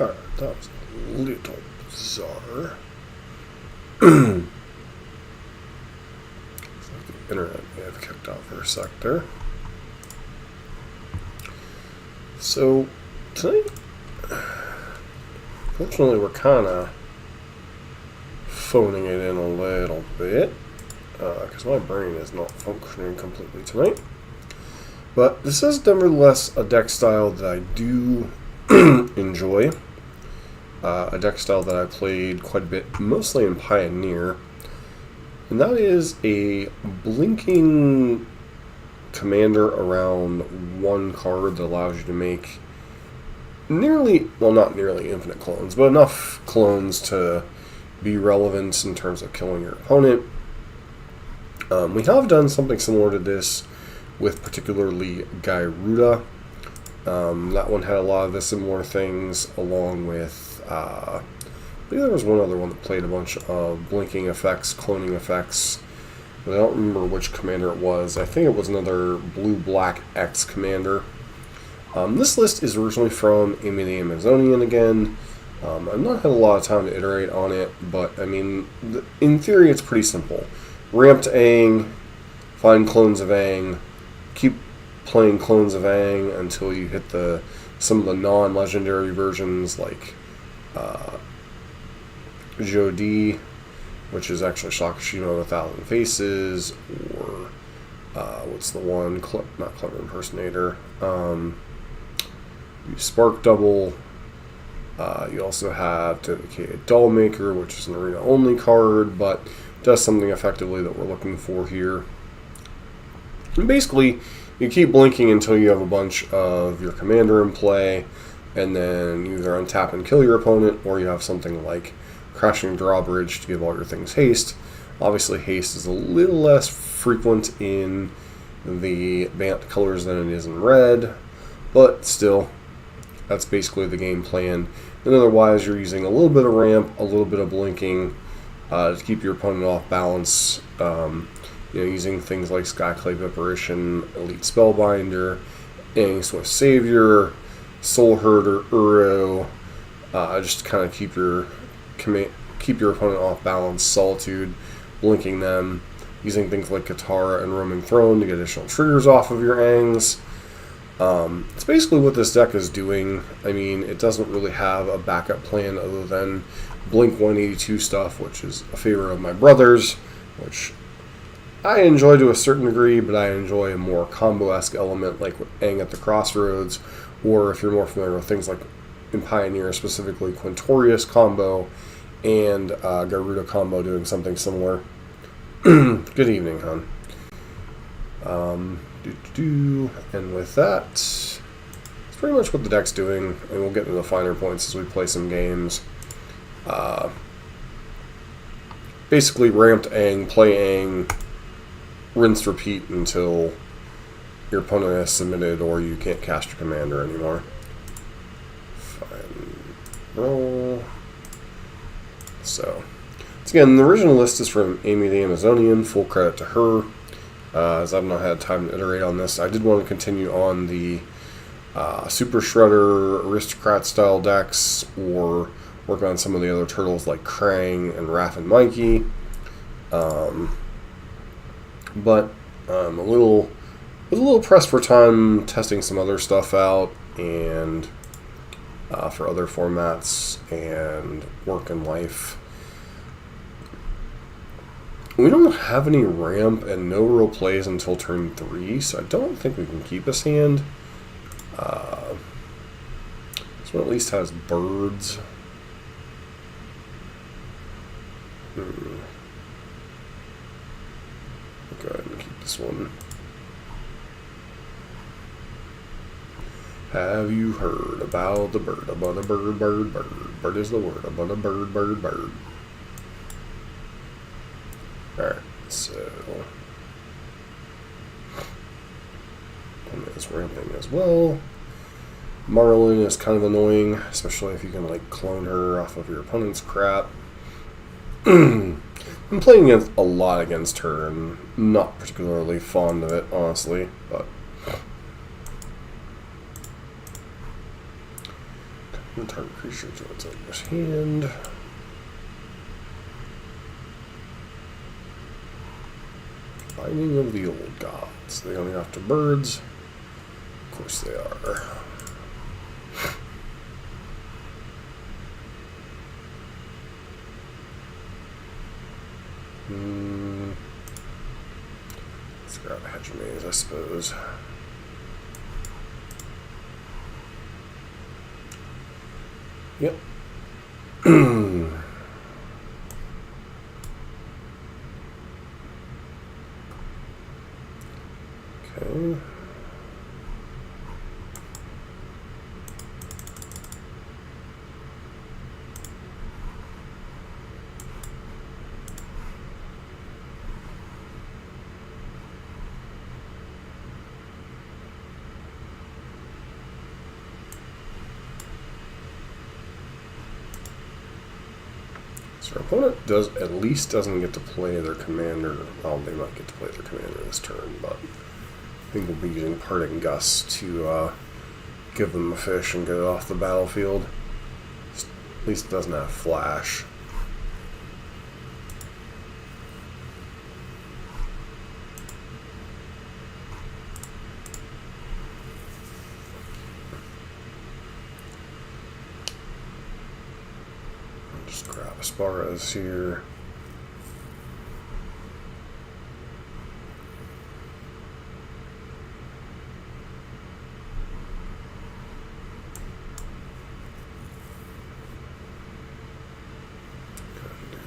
Alright, that was a little bizarre. The internet may have kicked out for a sec there. So, tonight, fortunately, we're kind of phoning it in a little bit, because my brain is not functioning completely tonight. But this is nevertheless a deck style that I do enjoy. A deck style that I played quite a bit, mostly in Pioneer. And that is a blinking commander around one card that allows you to make nearly, well, not nearly infinite clones, but enough clones to be relevant in terms of killing your opponent. We have done something similar to this with particularly Gyruda. That one had a lot of the similar things, along with I believe there was one other one that played a bunch of blinking effects, cloning effects, but I don't remember which commander it was. I think it was another blue-black X commander. This list is originally from Amy the Amazonian again. I've not had a lot of time to iterate on it, but I mean, in theory it's pretty simple. Ramp to Aang, find clones of Aang, keep playing clones of Aang until you hit some of the non-legendary versions like Jodi, which is actually Shakashima with 1,000 Faces, or what's the one? Not Clever Impersonator. You Spark Double. You also have Dedicated Dollmaker, which is an arena-only card, but does something effectively that we're looking for here. And basically, you keep blinking until you have a bunch of your commander in play, and then you either untap and kill your opponent, or you have something like Crashing Drawbridge to give all your things haste. Obviously, haste is a little less frequent in the Bant colors than it is in red, but still, that's basically the game plan. And otherwise, you're using a little bit of ramp, a little bit of blinking to keep your opponent off balance. Using things like Skyclave Apparition, Elite Spellbinder, Aang Swift Savior, Soul Herder, Uro, just to kind of keep your opponent off balance. Solitude, blinking them, using things like Katara and Roaming Throne to get additional triggers off of your Aangs. It's basically what this deck is doing. I mean, it doesn't really have a backup plan other than Blink 182 stuff, which is a favorite of my brother's, which I enjoy to a certain degree, but I enjoy a more combo-esque element like Aang at the Crossroads, or if you're more familiar with things like in Pioneer, specifically Quintorius combo and Garuda combo doing something similar. Good evening, hon. And with that, it's pretty much what the deck's doing, and we'll get into the finer points as we play some games. Basically, ramped Aang, play Aang, rinse, repeat until your opponent has submitted or you can't cast your commander anymore. Fine. Roll. So, once again, the original list is from Amy the Amazonian. Full credit to her, as I've not had time to iterate on this. I did want to continue on the Super Shredder Aristocrat style decks, or work on some of the other turtles like Krang and Raph and Mikey. But a little pressed for time testing some other stuff out, and for other formats and work and life. We don't have any ramp and no real plays until turn 3, so I don't think we can keep this hand. This one at least has birds. Go ahead and keep this one. Have you heard about the bird? About a bird, bird, bird. Bird is the word. About a bird, bird, bird. Alright, so one is ramping as well. Marlin is kind of annoying, especially if you can like clone her off of your opponent's crap. I'm playing a lot against her and not particularly fond of it, honestly, but Target creature joins in his hand. Binding of the Old Gods. They only after birds. Of course they are. Let's grab a Hegemase, I suppose. Yep. Okay. So our opponent at least doesn't get to play their commander. Well, they might get to play their commander this turn, but I think we'll be using Parting Gust to give them a fish and get it off the battlefield. At least it doesn't have flash. Just grab a Sparrows here.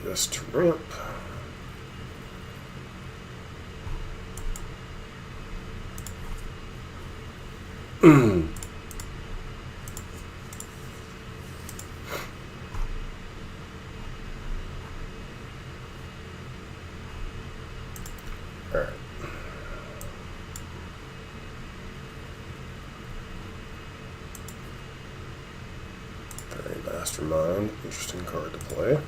Do this to ramp. Alright. Very Mastermind. Interesting card to play.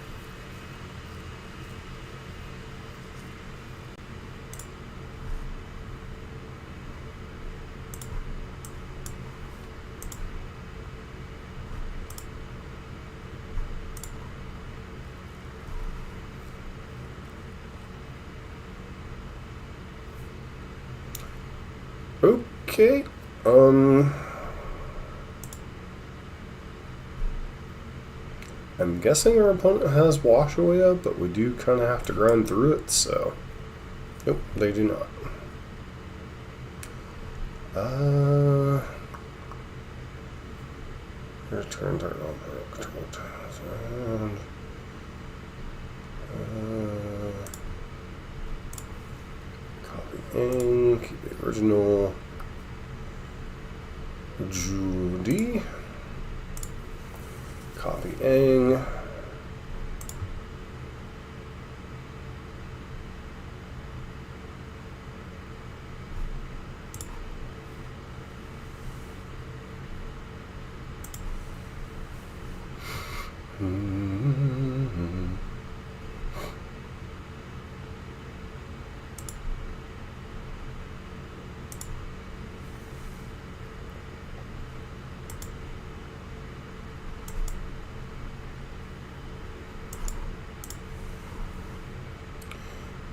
Okay, I'm guessing our opponent has Wash Away up, but we do kind of have to grind through it, so... Nope, they do not. Return target on control task. Copy in, keep the original. Judy. Copy Aang.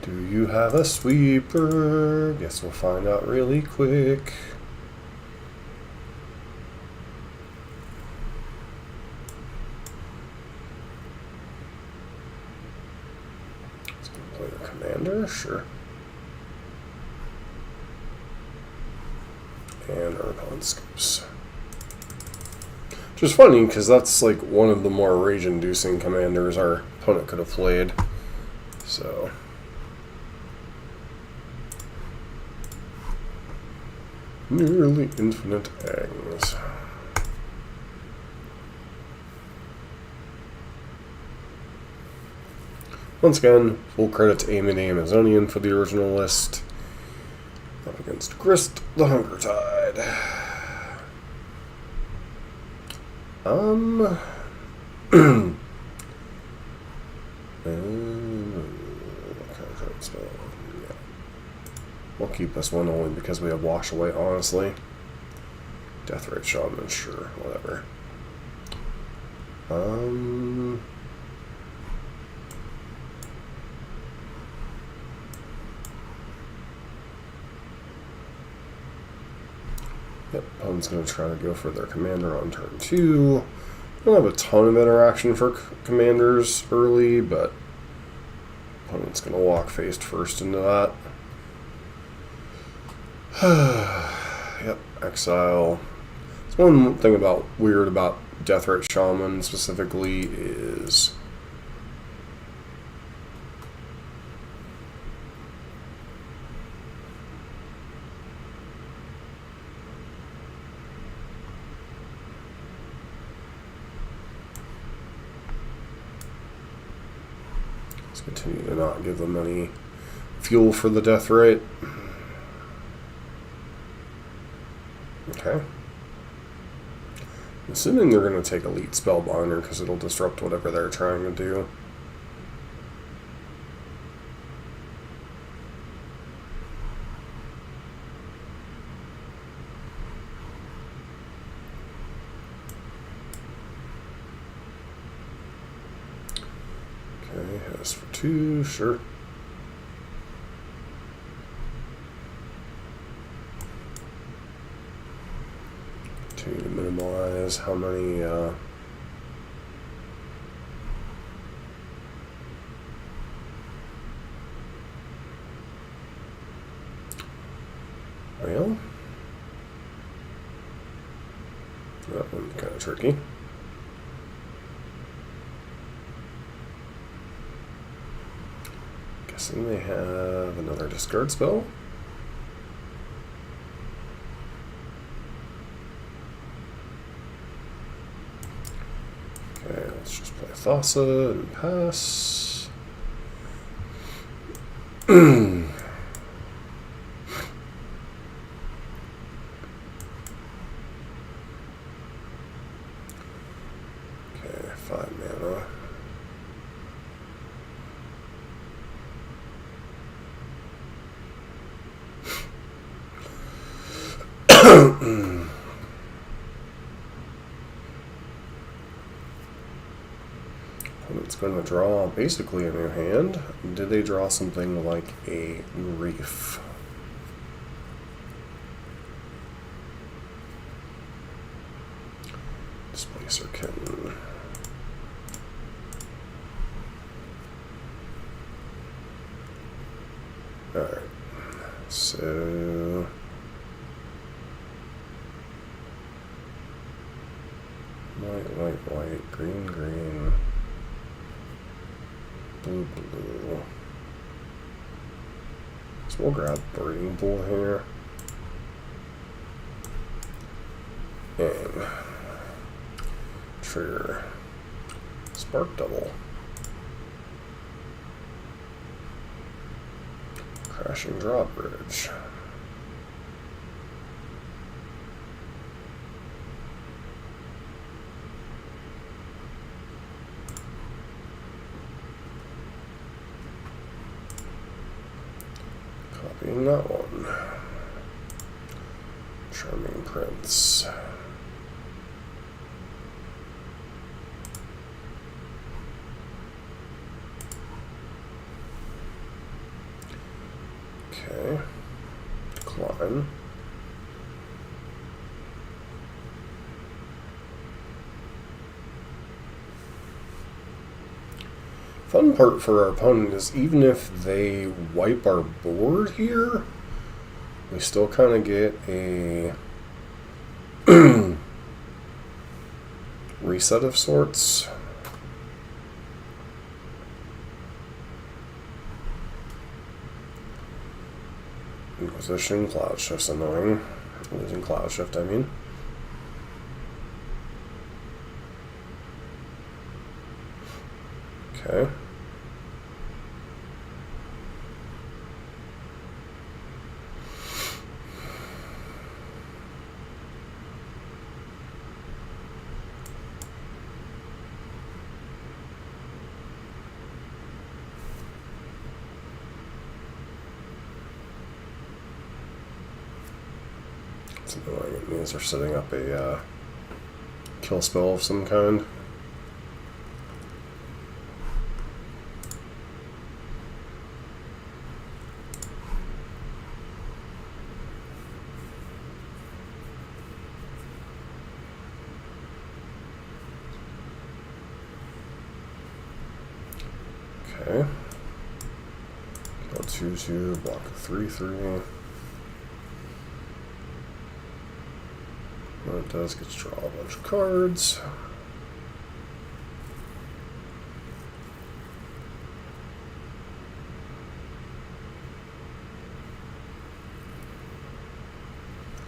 Do you have a sweeper? Guess we'll find out really quick. Let's go play the commander, sure. And Urban Scoops. Which is funny, because that's like one of the more rage-inducing commanders our opponent could have played. So... Nearly infinite Aangs. Once again, full credit to Amy the Amazonian for the original list. Up against Grist, the Hunger Tide. We'll keep this one only because we have Wash Away, honestly. Death Ray Shaman, sure, whatever. Yep, opponent's going to try to go for their commander on turn 2. Don't have a ton of interaction for commanders early, but opponent's going to walk face first into that. Yep, exile. It's one thing about weird about Deathrite Shaman specifically is let's continue to not give them any fuel for the Deathrite. Okay. I'm assuming they're going to take Elite Spellbinder because it'll disrupt whatever they're trying to do. Okay, has for 2, sure. To minimize how many well, that one's kind of tricky. Guessing they have another discard spell. Okay, let's just play Thassa and pass. Okay, 5 mana. It's going to draw basically a new hand. Did they draw something like a Reef? Displacer Kitten. Alright. So white, green. Blue. So we'll grab Breeding Pool here. And trigger Spark Double. Crashing Drawbridge. Copying that one. Charming Prince. Okay. Decline. Fun part for our opponent is even if they wipe our board here, we still kind of get a reset of sorts. Inquisition, Cloud Shift's annoying. Losing Cloud Shift, I mean. Okay. It's annoying. It means they're setting up a kill spell of some kind. Okay. Kill 2/2, block a 3/3. What it does, gets to draw a bunch of cards.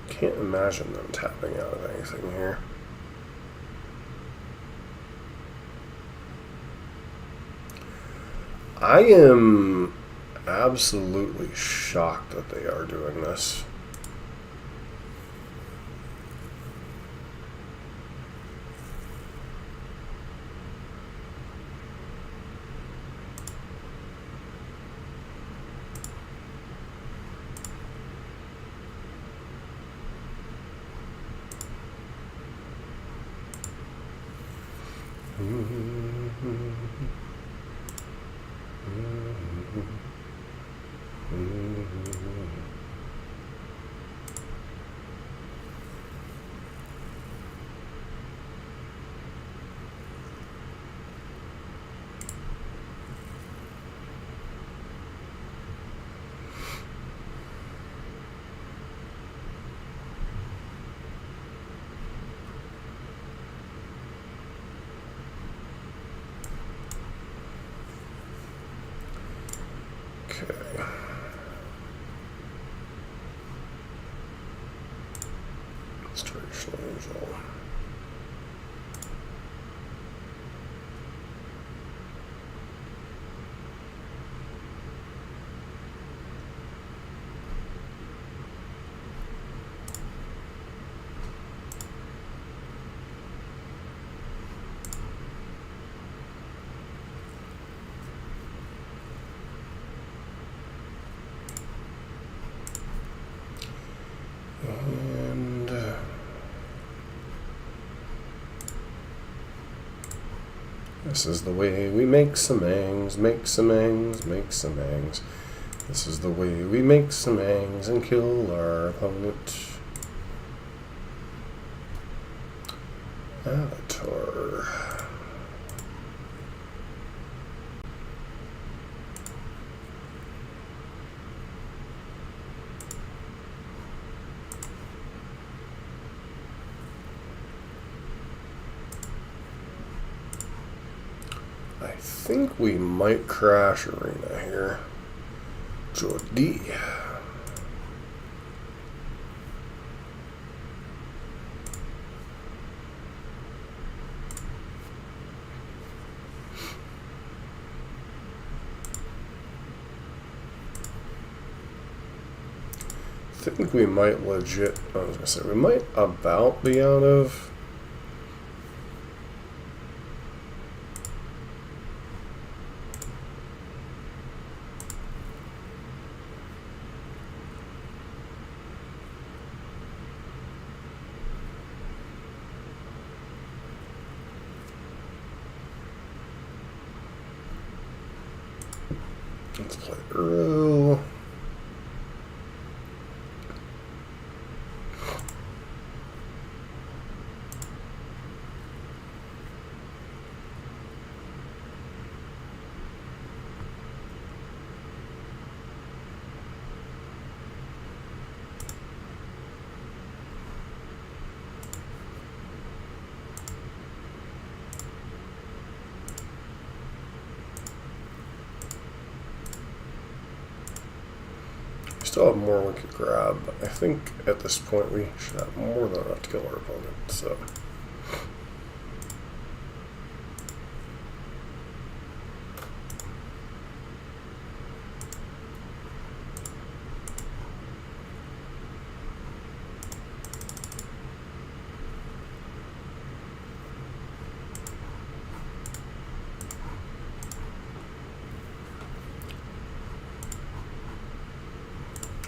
Can't imagine them tapping out of anything here. I am absolutely shocked that they are doing this. Okay. It's traditional usual. And this is the way we make some Aangs, make some Aangs, make some Aangs. This is the way we make some Aangs and kill our opponent. Avatar. I think we might crash Arena here. Jordi. I think we might legit, I was gonna say, we might about be out of. Let's play Uru. Still have more we could grab, but I think at this point we should have more than enough to kill our opponent, so.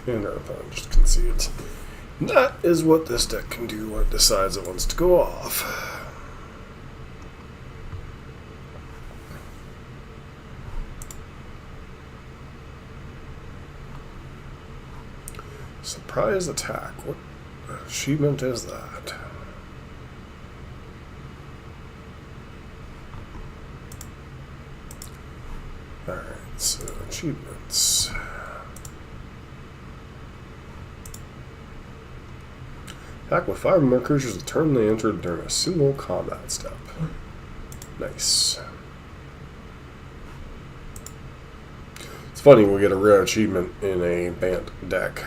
And our opponent just concedes. And that is what this deck can do when it decides it wants to go off. Surprise attack. What achievement is that? Alright, so achievements. Attack with 5 or more creatures the turn they entered during a single combat step. Nice. It's funny, we get a rare achievement in a Bant deck.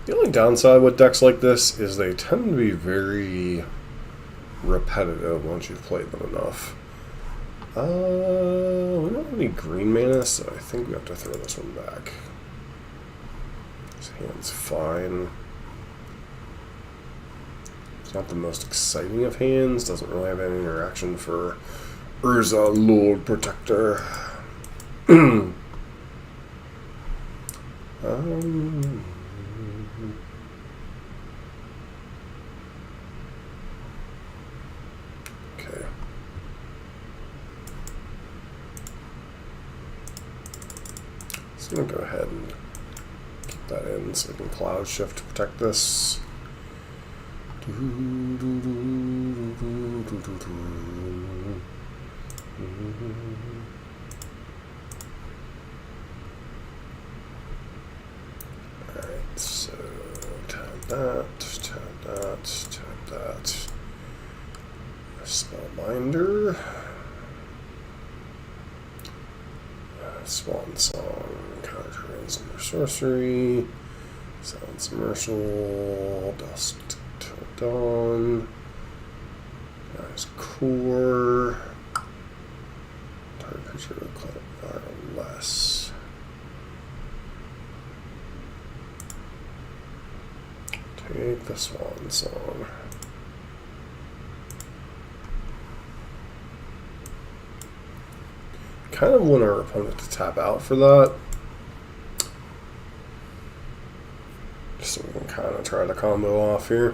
The only downside with decks like this is they tend to be very repetitive once you've played them enough. We don't have any green mana, so I think we have to throw this one back. This hand's fine. It's not the most exciting of hands, doesn't really have any interaction for Urza, Lord Protector. Okay. So I'm going to go ahead and keep that in so we can Cloud Shift to protect this. Alright, so tap that, tap that, tap that. Spellbinder. Swan Song, counter under sorcery. Silent Submersial, Dust Till Dawn. Nice Core. Target creature with Cloud Fire or less. Take the Swan Song. Kind of want our opponent to tap out for that, just so we can kind of try to combo off here.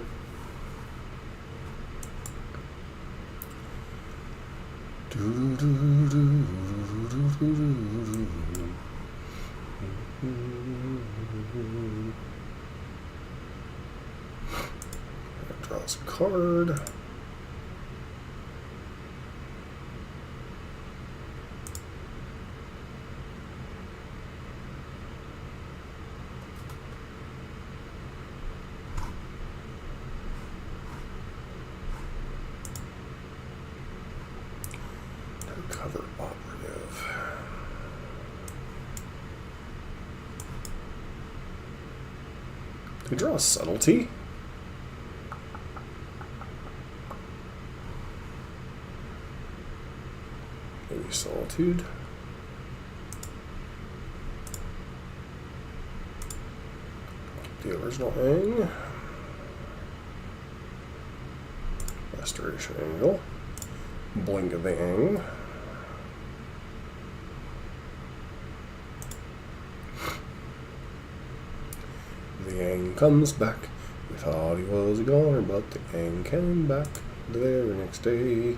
Draws a card. Cover operative. Did we draw a subtlety? Maybe solitude. The original Aang. Restoration Angle. Blink of the Aang. The Aang comes back. We thought he was a goner, but the Aang came back the very next day.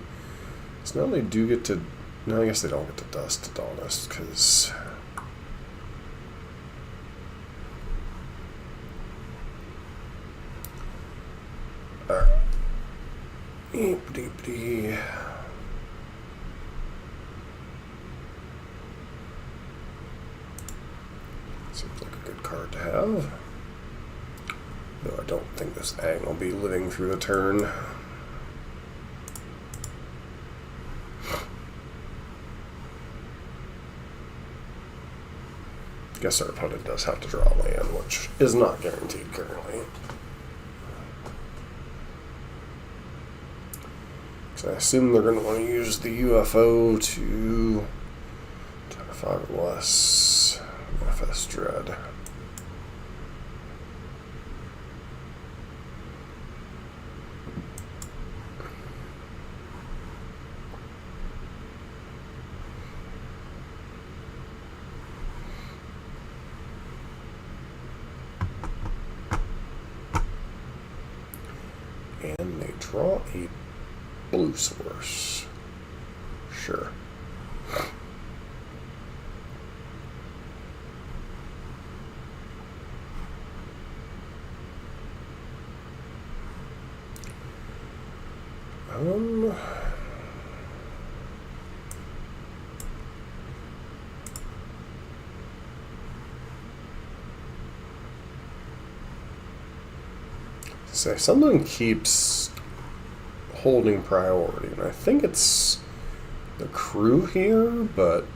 So now they do get to... No, I guess they don't get to Dust to Dawnist, because... Alright. Eep-deep-dee. Seems like a good card to have. Though I don't think this Aang will be living through the turn. Guess our opponent does have to draw land, which is not guaranteed currently. So I assume they're going to want to use the UFO to 5 or less. Manifest Dread. And they draw a blue source. Sure. Say something keeps holding priority, and I think it's the crew here, but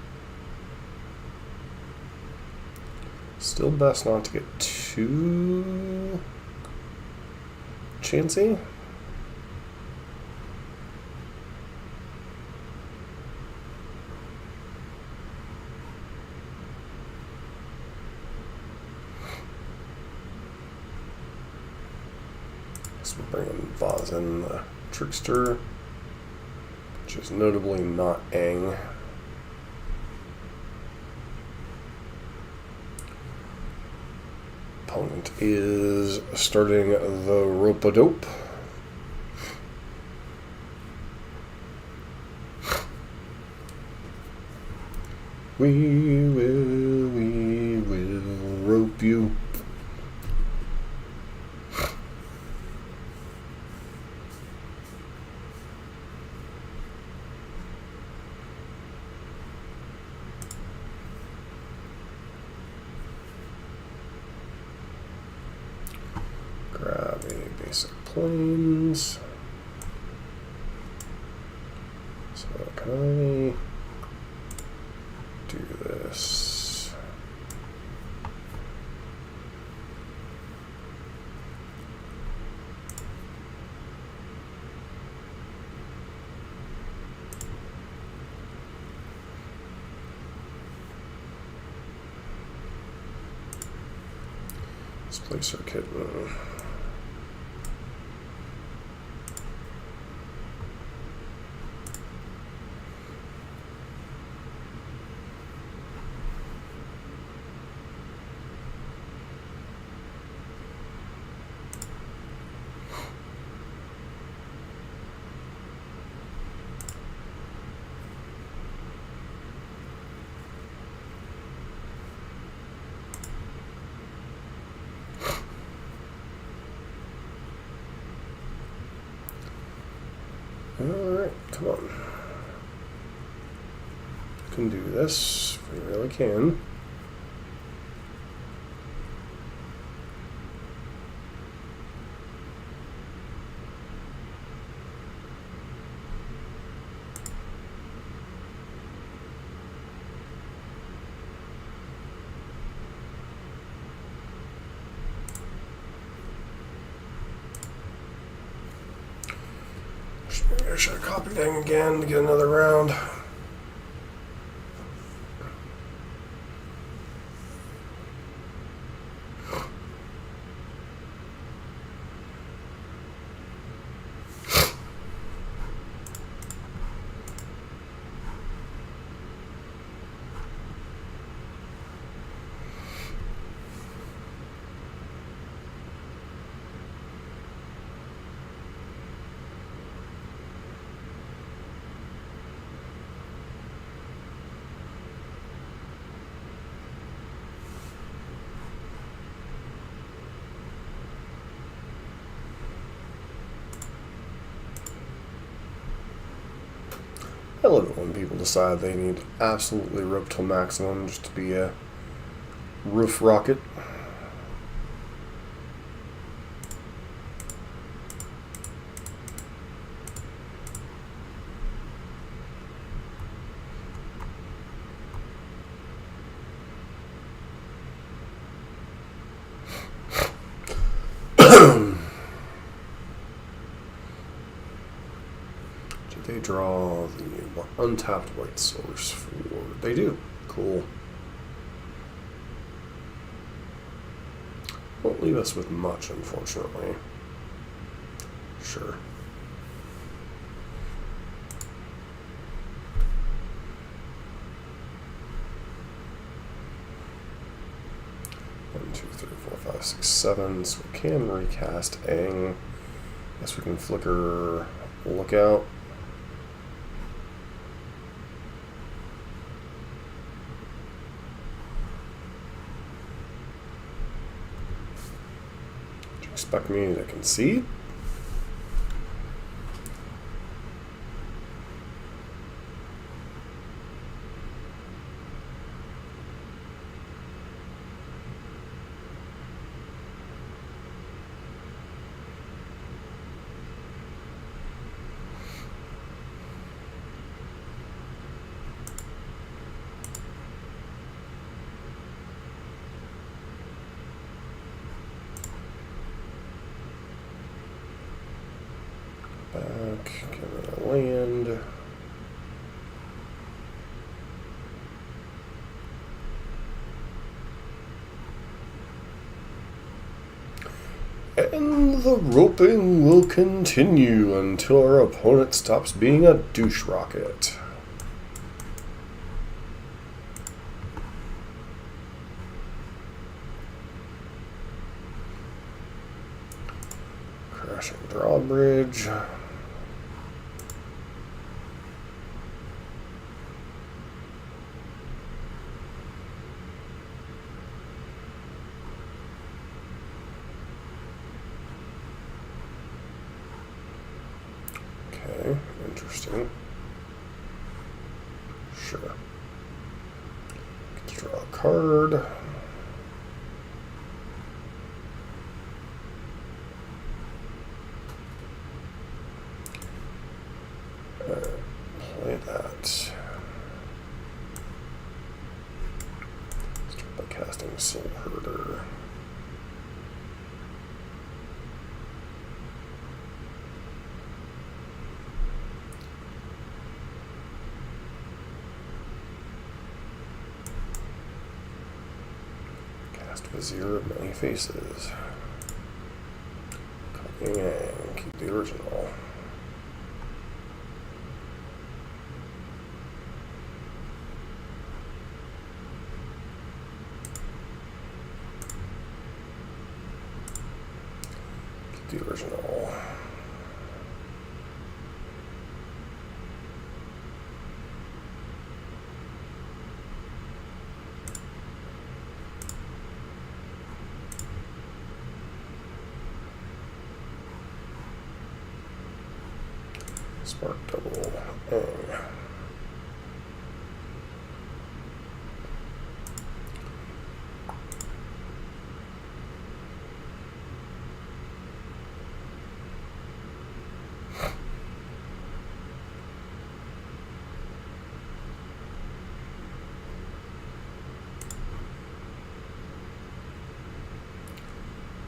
still best not to get too chancy. So we're bringing Wallz in, the trickster, which is notably not Aangs. Opponent is starting the rope-a-dope. We will rope you. Grab a basic planes. So can I do this? Let's place our kitten. Alright, come on. Can do this. We really can. Maybe I should have copied Aangs again to get another round. I love it when people decide they need absolutely rope till maximum just to be a roof rocket. They draw the untapped white source for... They do. Cool. Won't leave us with much, unfortunately. Sure. One, two, three, four, five, six, seven. So we can recast Aangs. Guess we can flicker Lookout. Expect me to concede? And the roping will continue until our opponent stops being a douche rocket. Crashing drawbridge. Okay, interesting. Sure. Get to draw a card. Play that. Start by casting Soul Herder. Cast Vizier of Many Faces. Copying and keep the original. The original. Spark double.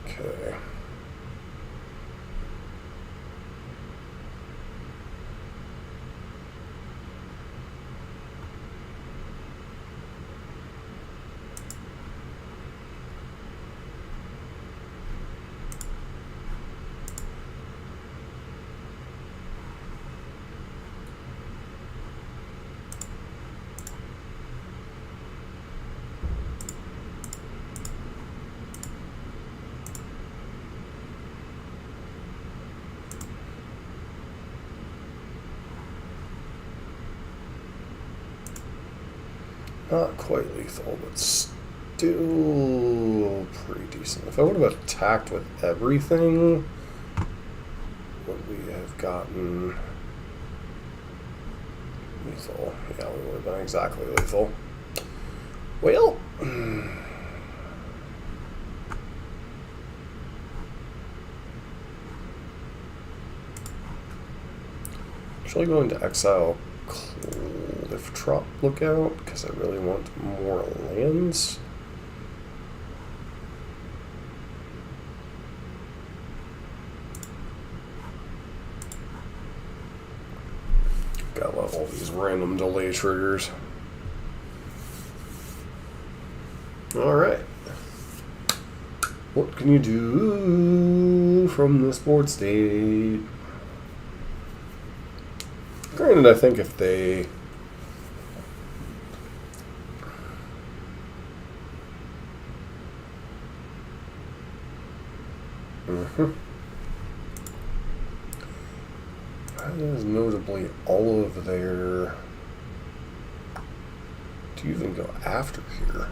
Okay. Not quite lethal, but still pretty decent. If I would have attacked with everything, would we have gotten lethal? Yeah, we would have been exactly lethal. Well, actually going to exile Cliftrop Lookout because I really want more lands. Gotta love all these random delay triggers. Alright. What can you do from this board state? Granted, I think if they that is notably all of their to even go after here.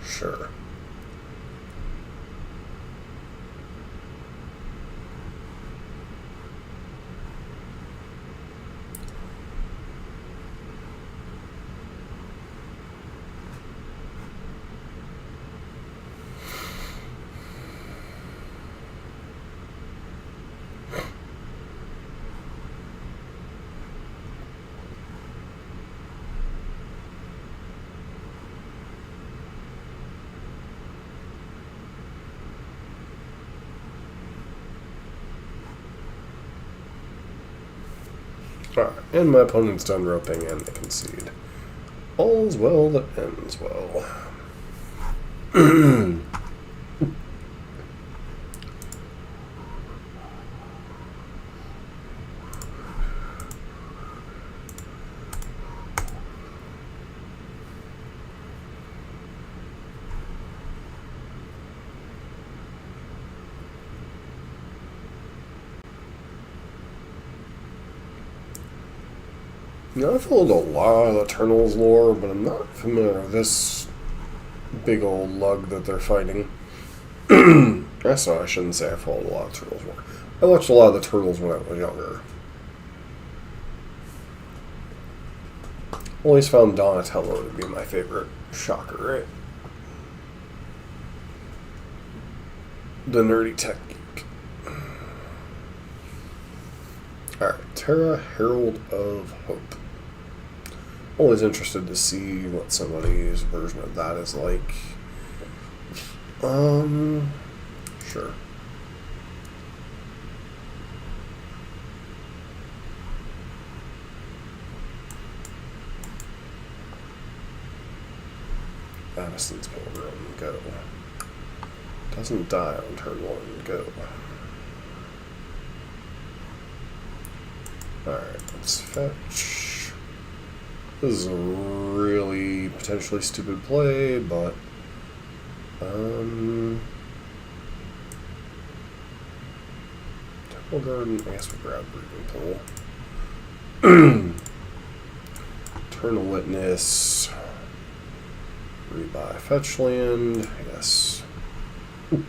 Sure. Alright, and my opponent's done roping and they concede. All's well that ends well. I've followed a lot of the Turtles lore, but I'm not familiar with this big old lug that they're fighting. So I shouldn't say I followed a lot of Turtles lore. I watched a lot of the Turtles when I was younger. Always found Donatello to be my favorite. Shocker, right? The nerdy tech geek. Alright, Terra, Herald of Hope. Always interested to see what somebody's version of that is like. Sure. Addison's Pilgrim, go. Doesn't die on turn 1, go. Alright, let's fetch. This is a really potentially stupid play, but Temple Garden, I guess we grab Breathing Pool. Eternal Witness. Rebuy fetch land, yes. Okay,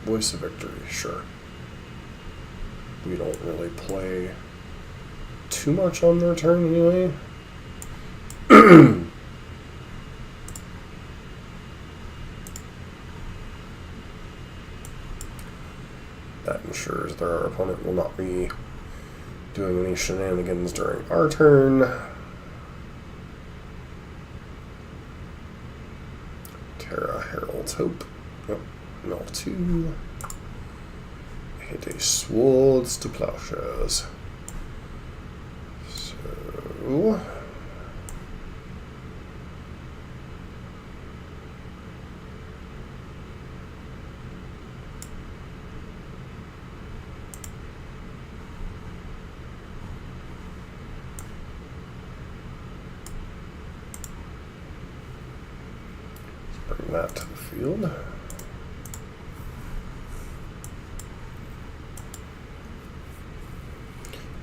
Voice of Victory, sure. We don't really play too much on their turn anyway. That ensures that our opponent will not be doing any shenanigans during our turn. Terra, Herald's Hope. Oh, Mill 2. Hit a Swords to Plowshares. So let's bring that to the field.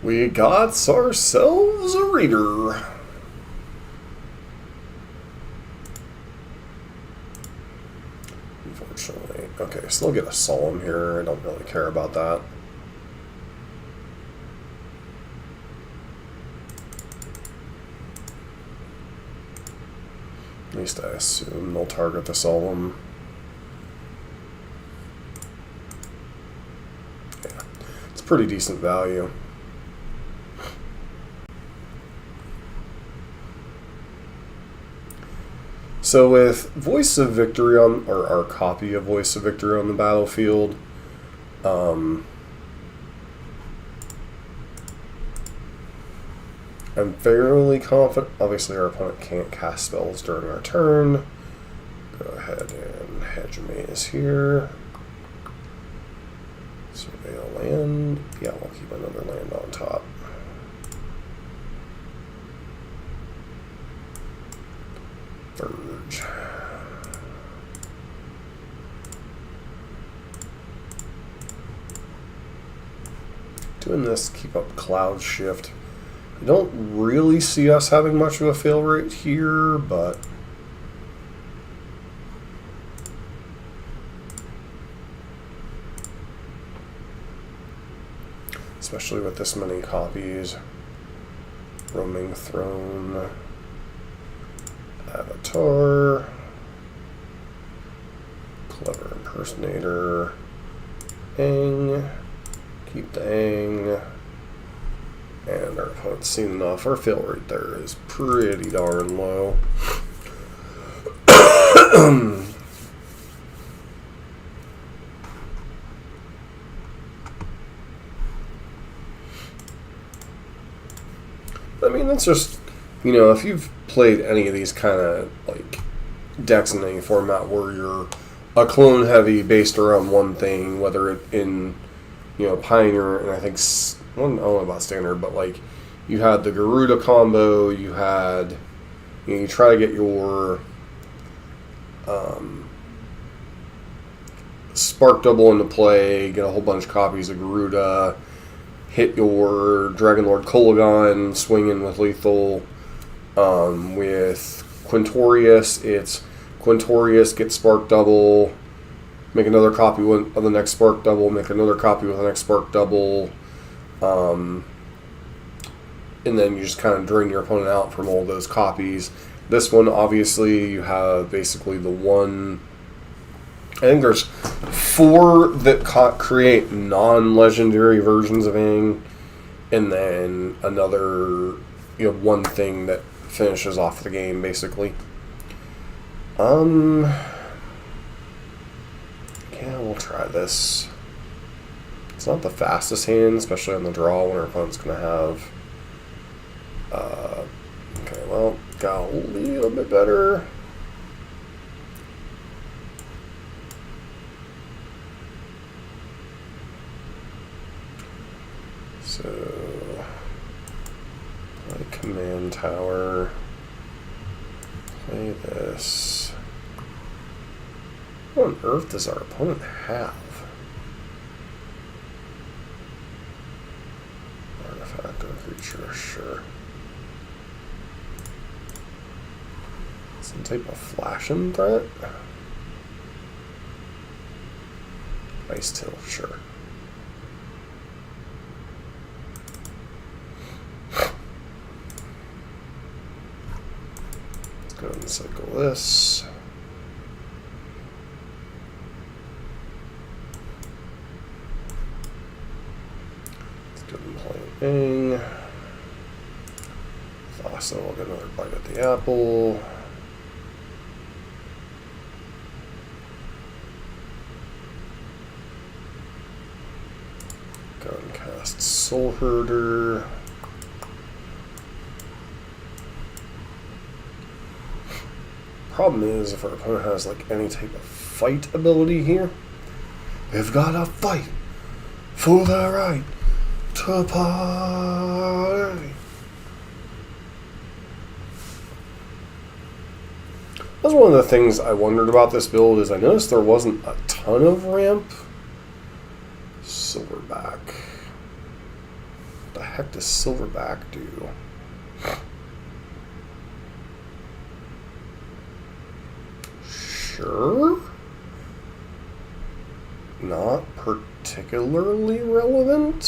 We got ourselves a reader. Unfortunately. Okay, still get a solemn here. I don't really care about that. At least I assume they'll target the solemn. Yeah, it's pretty decent value. So with Voice of Victory on, or our copy of Voice of Victory on the battlefield, I'm fairly confident. Obviously, our opponent can't cast spells during our turn. Go ahead and hedge maze here. Surveil land. Yeah, we'll keep another land on top. Verge. Doing this, keep up Cloud Shift. I don't really see us having much of a fail rate here, but especially with this many copies. Roaming Throne. Avatar, Clever Impersonator, Aang, keep the Aang, and our opponent's seen enough. Our fail rate there is pretty darn low. I mean, that's just, you know, if you've played any of these kind of, like, decks in any format where you're a clone heavy based around one thing, whether it in, you know, Pioneer, and I think, I don't know about Standard, but, like, you had the Garuda combo, you had, you know, you try to get your Spark Double into play, get a whole bunch of copies of Garuda, hit your Dragon Lord Kolagon, swing in with lethal. With Quintorius, it's Quintorius, get Spark Double, make another copy of the next Spark Double, make another copy with the next Spark Double, and then you just kind of drain your opponent out from all those copies. This one, obviously, you have basically the one. I think there's 4 that create non-legendary versions of Aang, and then another, you know, one thing that finishes off the game, basically. Yeah, we'll try this. It's not the fastest hand, especially on the draw when our opponent's going to have. Okay, well, got a little bit better. So, play Command Tower, play this. What on earth does our opponent have? Artifact or creature, sure. Some type of flashing threat? Ice Till, sure. Go ahead and cycle this. Let's go ahead and play Aang. Thassa will get another bite at the apple. Go ahead and cast Soul Herder. Problem is, if our opponent has like any type of fight ability here, we've got to fight for the right to party. That's one of the things I wondered about this build is I noticed there wasn't a ton of ramp. Silverback. What the heck does Silverback do? Sure. Not particularly relevant.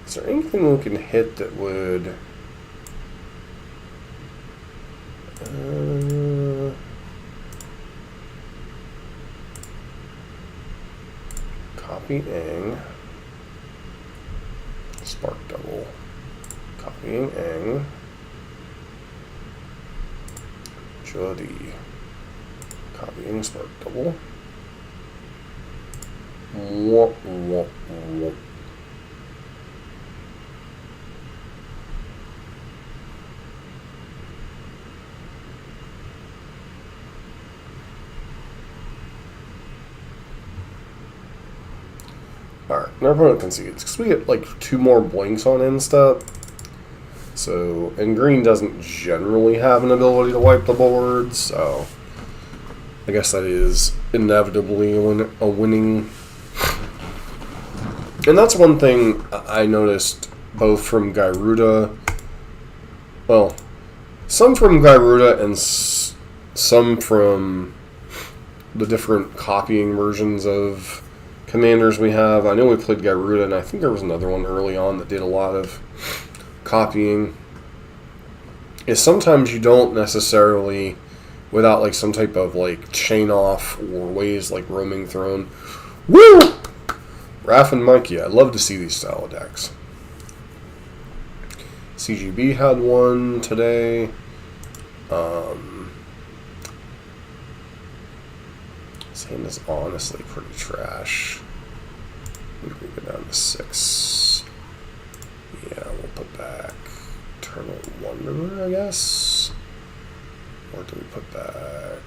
Is there anything we can hit that would copy Aang, Spark Double, copying Aang, Jody, copying Spark Double, whoop, whoop, whoop. Alright, our opponent concedes. Because we get like 2 more blinks on end step. So, and green doesn't generally have an ability to wipe the board, so I guess that is inevitably a winning. And that's one thing I noticed both from Garuda, well, some from Garuda and some from the different copying versions of commanders we have. I know we played Garuda, and I think there was another one early on that did a lot of copying. Is sometimes you don't necessarily, without like some type of like chain off or ways like roaming throne. Woo! Raph and Mikey, I love to see these style of decks. CGB had one His hand is honestly pretty trash. We can go down to 6. Yeah, we'll put back Eternal Wanderer, I guess. Or do we put back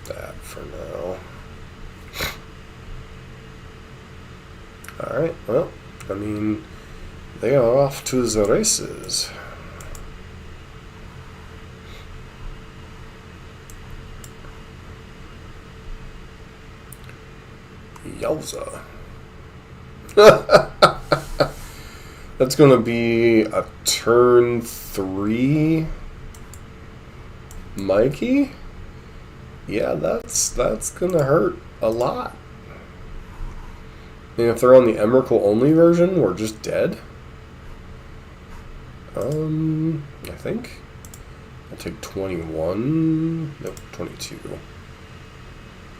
that for now? Alright, well, I mean, they are off to the races. Yowza. That's going to be a turn 3 Mikey? Yeah, that's going to hurt a lot. And if they're on the Emrakul only version, we're just dead. I think. I'll take 21. Nope, 22.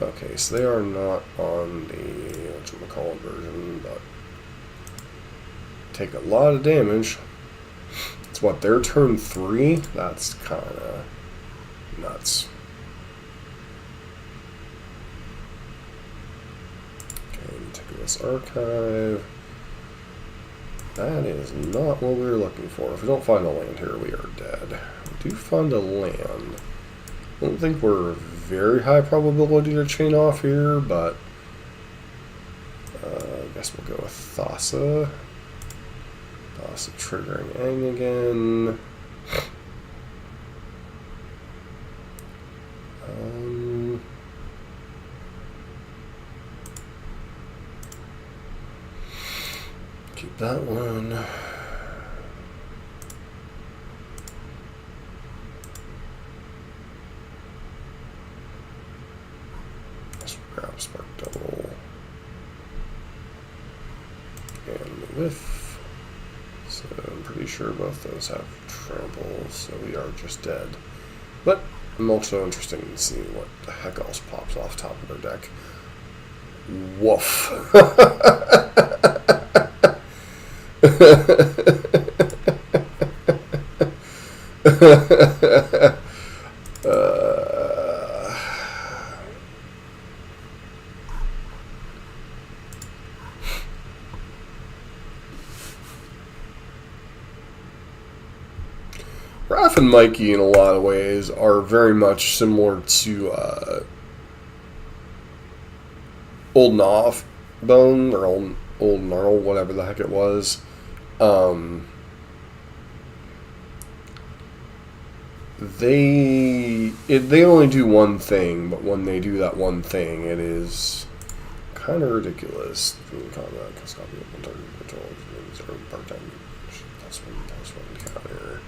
Okay, so they are not on the whatchamacallit version, but take a lot of damage. It's what, their turn 3? That's kind of nuts. Okay, take this archive. That is not what we were looking for. If we don't find a land here, we are dead. We do find a land. I don't think we're very high probability to chain off here, but I guess we'll go with Thassa. Thassa triggering Aang again. Keep that one. Grab Spark Double and Whiff. So I'm pretty sure both those have trample, so we are just dead. But I'm also interested in seeing what the heck else pops off top of their deck. Woof. Raph and Mikey, in a lot of ways, are very much similar to Old Knopf Bone, or Old Gnarl, whatever the heck it was. They only do one thing, but when they do that one thing, it is kind of ridiculous. Combat, because copy of target control, part-time. That's one counter.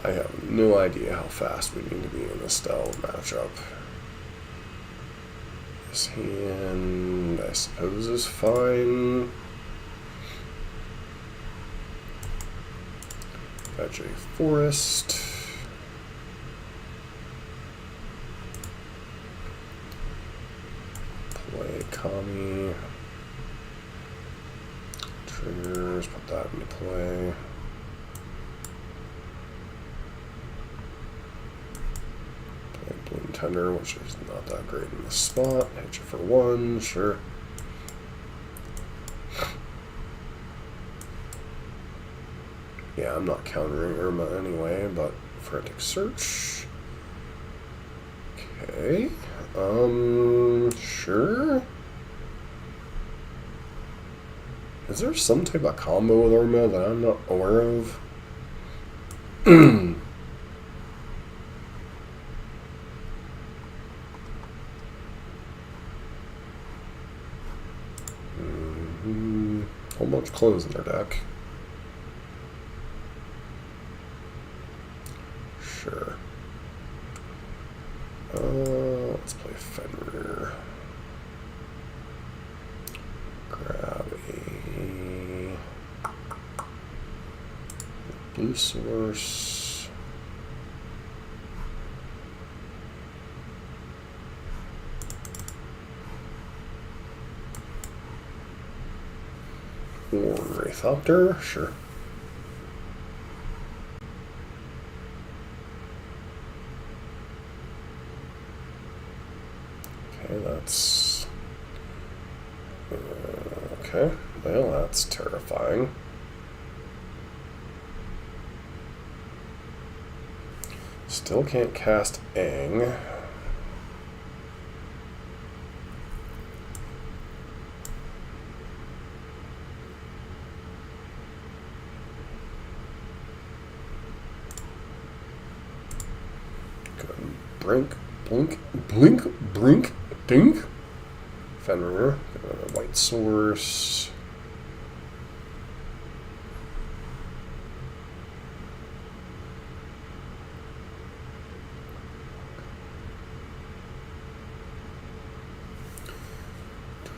I have no idea how fast we need to be in this style of matchup. This hand, I suppose, is fine. Fetch a forest. Play Kami. Triggers, put that into play. Bloom Tender, which is not that great in this spot. Hit you for 1, sure. Yeah, I'm not countering Irma anyway, but Frantic Search. Okay. Sure. Is there some type of combo with Irma that I'm not aware of? Whole bunch of clones in their deck. Sure. Let's play Fenrir. Grab a blue source. Or Wraithopter, sure. Okay, that's... okay, well, that's terrifying. Still can't cast Aangs. Brink, blink, blink, brink, dink. Fenrir, white source.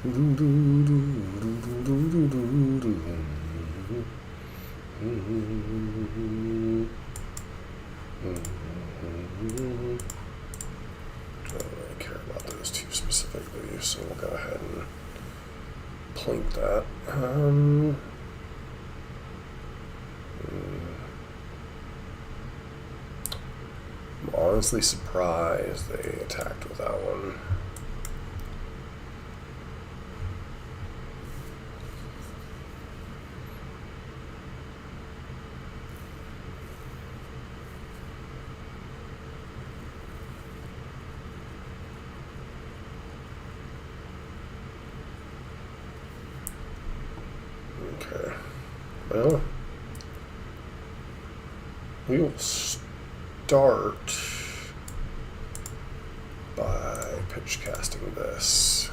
Don't really care about those two specifically, so we'll go ahead and plink that. I'm honestly surprised they attacked with that one. Okay, well, we will start by pitch casting this.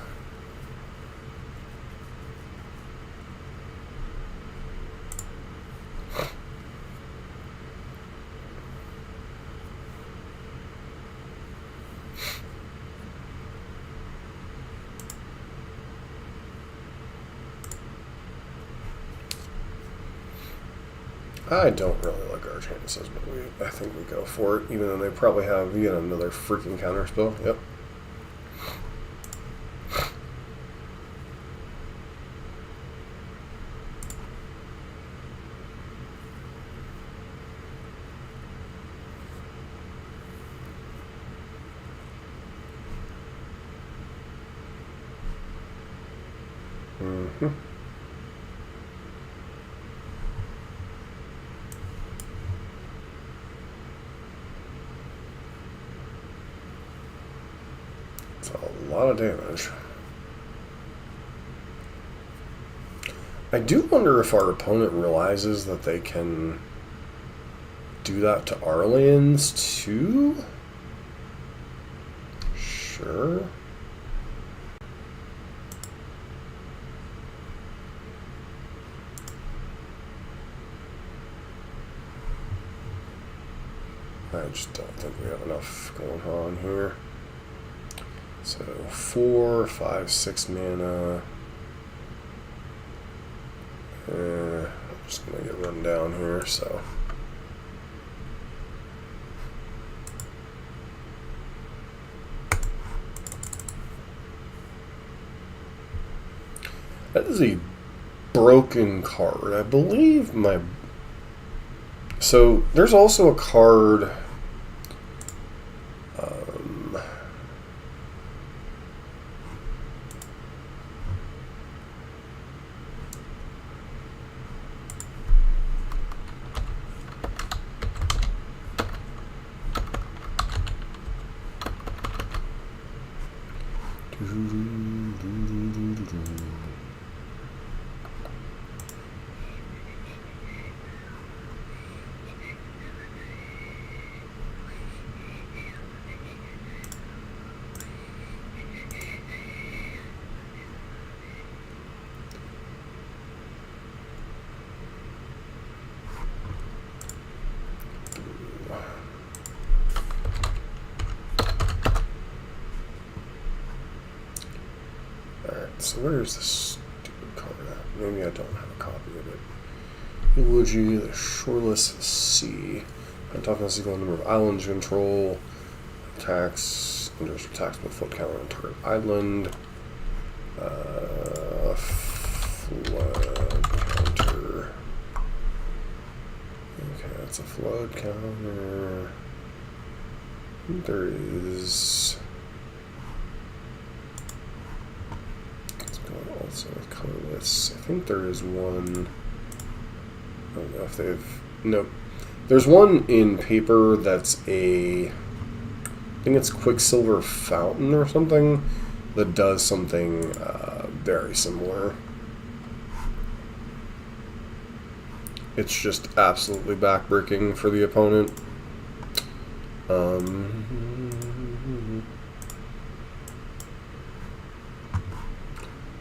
I don't really like our chances, but I think we go for it, even though they probably have yet another freaking counter spell. Yep. Mm-hmm. It's a lot of damage. I do wonder if our opponent realizes that they can do that to our lands too? Sure. I just don't think we have enough going on here. So 4, 5, 6 mana. I'm just gonna get run down here, so. That is a broken card. I believe my... So there's also a card... So where's this stupid card at? Maybe I don't have a copy of it. Eulogy, the Shoreless Sea. Toughness equal number of islands you control. Attacks. There's attacks with foot counter on target island. Flood counter. Okay, that's a flood counter. There is... So colorless. I think there is one. I don't know if they've. Nope. There's one in paper that's I think it's Quicksilver Fountain or something that does something very similar. It's just absolutely backbreaking for the opponent.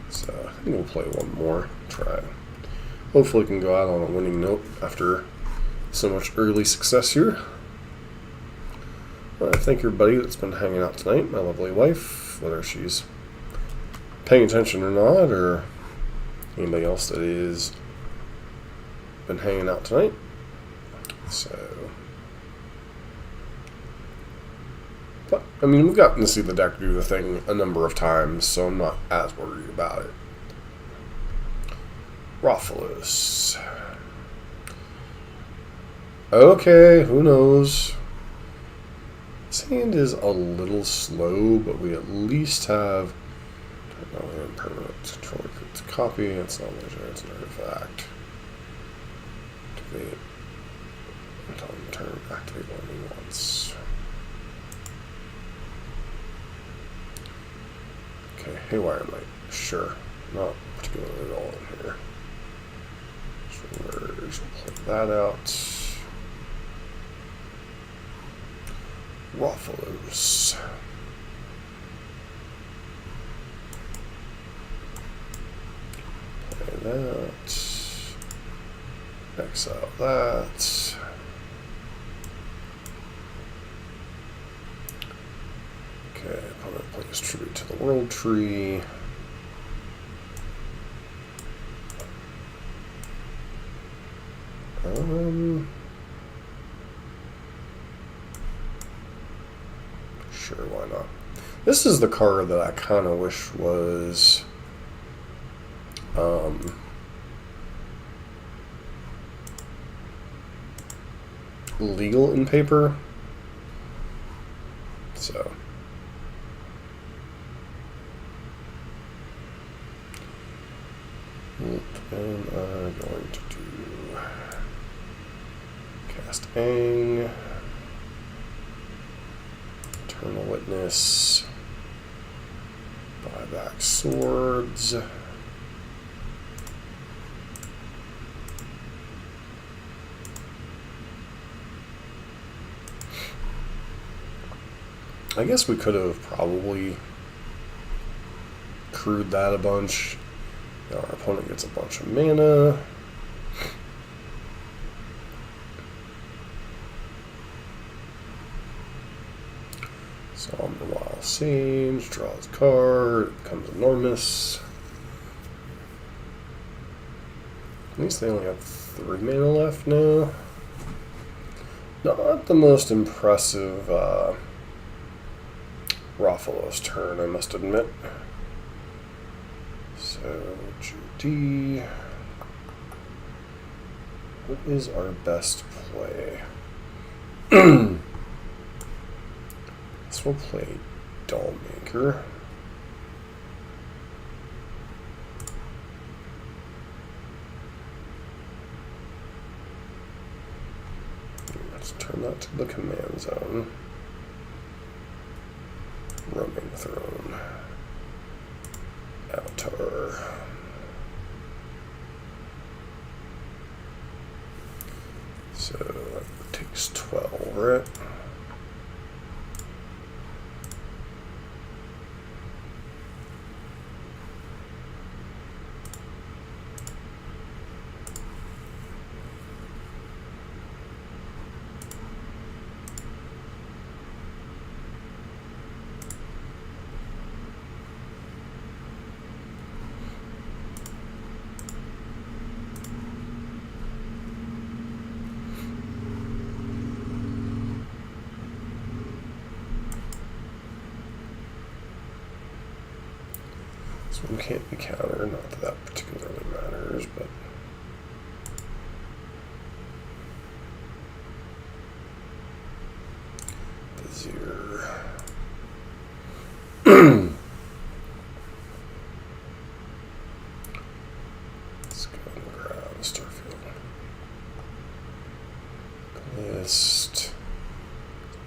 So I think we'll play one more. Try. Hopefully we can go out on a winning note after so much early success here. I thank everybody that's been hanging out tonight. My lovely wife, whether she's paying attention or not, or anybody else that is been hanging out tonight. So, but I mean, we've gotten to see the deck do the thing a number of times, so I'm not as worried about it. Rothfuss. Okay, who knows? This hand is a little slow, but we at least have permanent control. It's a copy, it's not leisure, it's an artifact. Activate. Until turn, activate only once. Okay, Haywire Might. Sure. Not particularly at all in here. So we'll play that out. Waffles. Play that. Exile that. Okay, opponent plays tribute to the world tree. Sure, why not? This is the card that I kind of wish was legal in paper. So what am I going to do? Cast Aangs. Eternal Witness. Buy back swords. I guess we could have probably crewed that a bunch. Now our opponent gets a bunch of mana. Somber Wild Sage, draws a card, becomes enormous. At least they only have 3 mana left now. Not the most impressive Rothfuss turn, I must admit. So, GD. What is our best play? So we'll play Dollmaker. Let's turn that to the command zone. Roaming Throne. Avatar. So that takes 12, right? This one can't be countered, not that that particularly matters, but Vizier.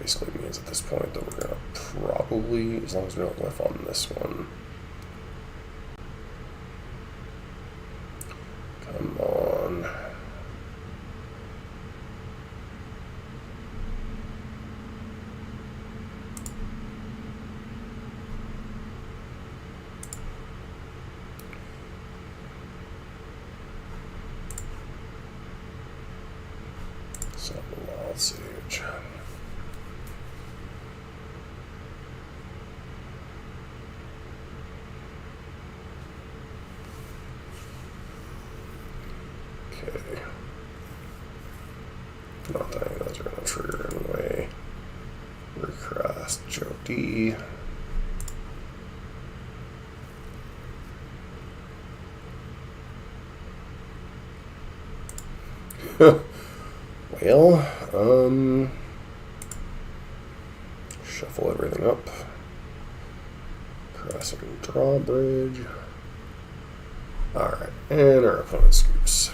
basically means at this point that we're going to probably, as long as we don't whiff on this one. Come on. Wild Sage. Okay. Not that any of those are going to trigger anyway. Recast Joe D. Well, shuffle everything up. Crossing drawbridge. Alright, and our opponent scoops.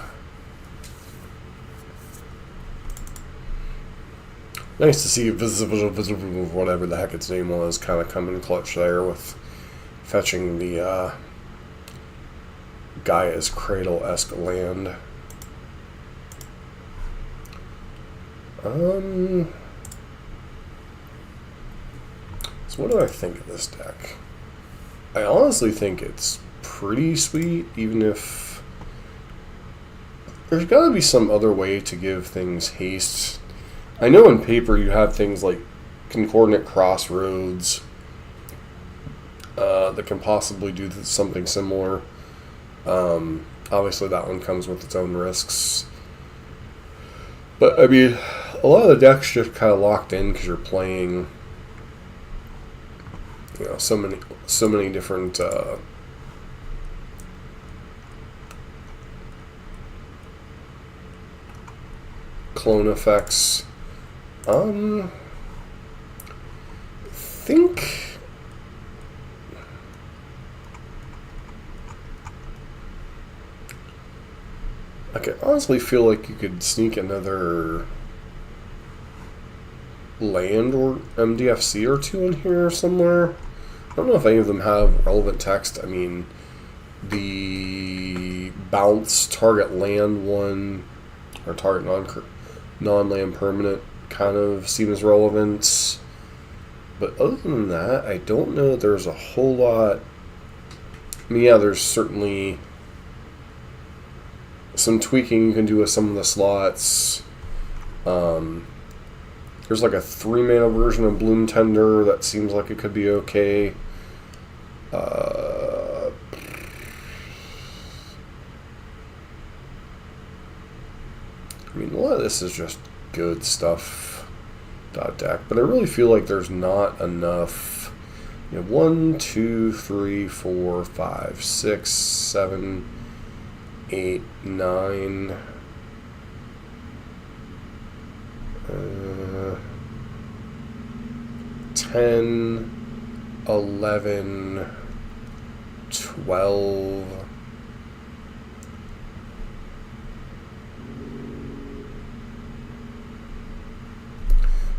Nice to see whatever the heck its name was kind of come in clutch there with fetching the Gaia's Cradle-esque land. So what do I think of this deck? I honestly think it's pretty sweet, even if there's got to be some other way to give things haste. I know in paper you have things like Concordant Crossroads that can possibly do something similar. Obviously that one comes with its own risks. But, I mean, a lot of the decks just kind of locked in because you're playing, you know, so many different clone effects. I could honestly feel like you could sneak another land or MDFC or two in here somewhere. I don't know if any of them have relevant text. I mean, the bounce target land one, or target non-land permanent kind of seems relevant. But other than that, I don't know that there's a whole lot. I mean, yeah, there's certainly some tweaking you can do with some of the slots. There's like a 3-mana version of Bloom Tender that seems like it could be okay. I mean, a lot of this is just good stuff deck, but I really feel like there's not enough. You know, 1, 2, 3, 4, 5, 6, 7, 8, 9. 10, 11, 12.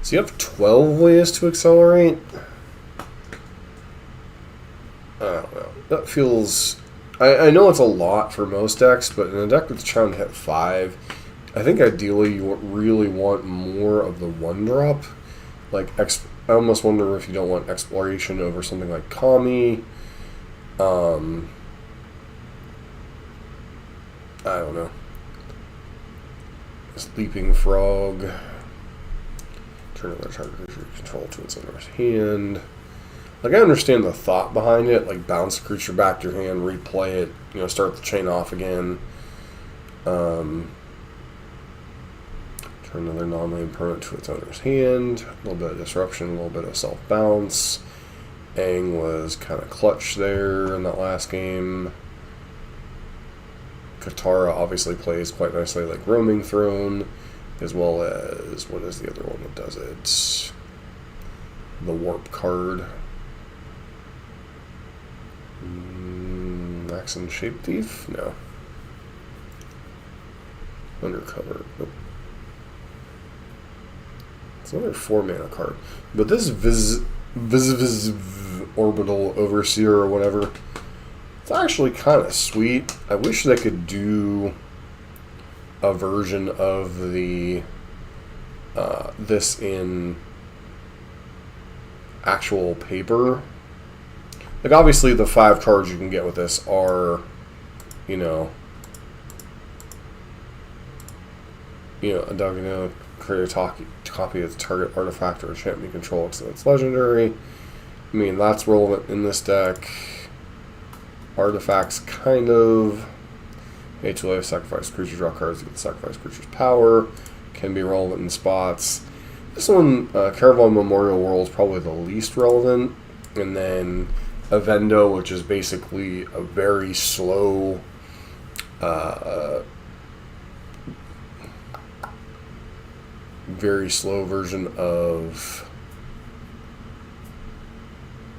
So you have 12 ways to accelerate? I don't know. That feels... I know it's a lot for most decks, but in a deck that's trying to hit 5, I think ideally you really want more of the 1-drop. Like, I almost wonder if you don't want Exploration over something like Kami. I don't know. Sleeping Frog. Turn another target creature control to its owner's hand. Like, I understand the thought behind it. Like, bounce the creature back to your hand, replay it, you know, start the chain off again. Turn another non-land permanent to its owner's hand. A little bit of disruption, a little bit of self-bounce. Aangs was kind of clutch there in that last game. Katara obviously plays quite nicely like Roaming Throne, as well as, what is the other one that does it? The Warp card. Maxim Shape Thief? No. Undercover. Nope. It's another 4 mana card. But this Orbital Overseer or whatever, it's actually kind of sweet. I wish they could do a version of the this in actual paper. Like, obviously the 5 cards you can get with this are, you know, create a copy of the target artifact or enchantment you control, so it's legendary. I mean, that's relevant in this deck. Artifacts, kind of. HLA, sacrifice creature, draw cards, get the sacrifice creature's power. Can be relevant in spots. This one, Caravan Memorial World, is probably the least relevant. And then Avendo, which is basically a very slow version of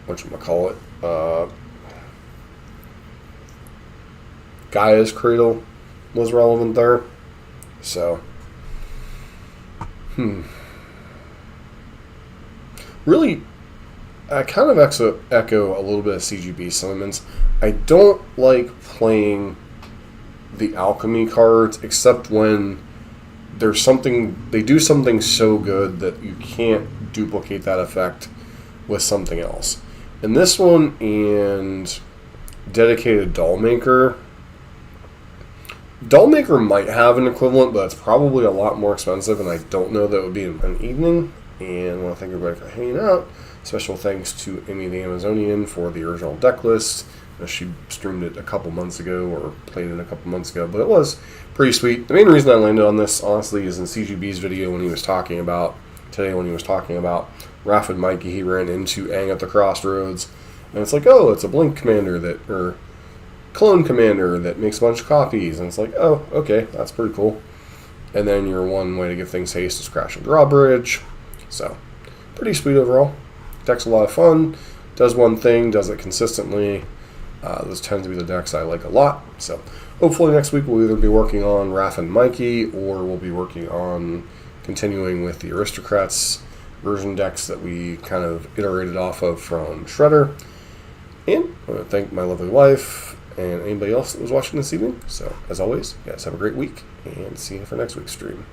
whatchamacallit, Gaia's Cradle was relevant there. So, really, I kind of echo a little bit of CGB sentiments. I don't like playing the alchemy cards, except when there's something, they do something so good that you can't duplicate that effect with something else. And this one and Dedicated Dollmaker might have an equivalent, but it's probably a lot more expensive, and I don't know that it would be in an evening. And I want to thank everybody for hanging out. Special thanks to Amy the Amazonian for the original deck list. She streamed it a couple months ago, or played it a couple months ago, but it was pretty sweet. The main reason I landed on this, honestly, is in CGB's video when he was talking about, today when he was talking about Raph and Mikey, he ran into Aang at the Crossroads, and it's like, oh, it's a Blink commander that, or clone commander that makes a bunch of copies, and it's like, oh, okay, that's pretty cool. And then your one way to give things haste is Crash and Drawbridge. So, pretty sweet overall. Deck's a lot of fun, does one thing, does it consistently. Those tend to be the decks I like a lot. So, hopefully next week we'll either be working on Raph and Mikey, or we'll be working on continuing with the Aristocrats version decks that we kind of iterated off of from Shredder. And I want to thank my lovely wife and anybody else that was watching this evening. So, as always, you guys have a great week, and see you for next week's stream.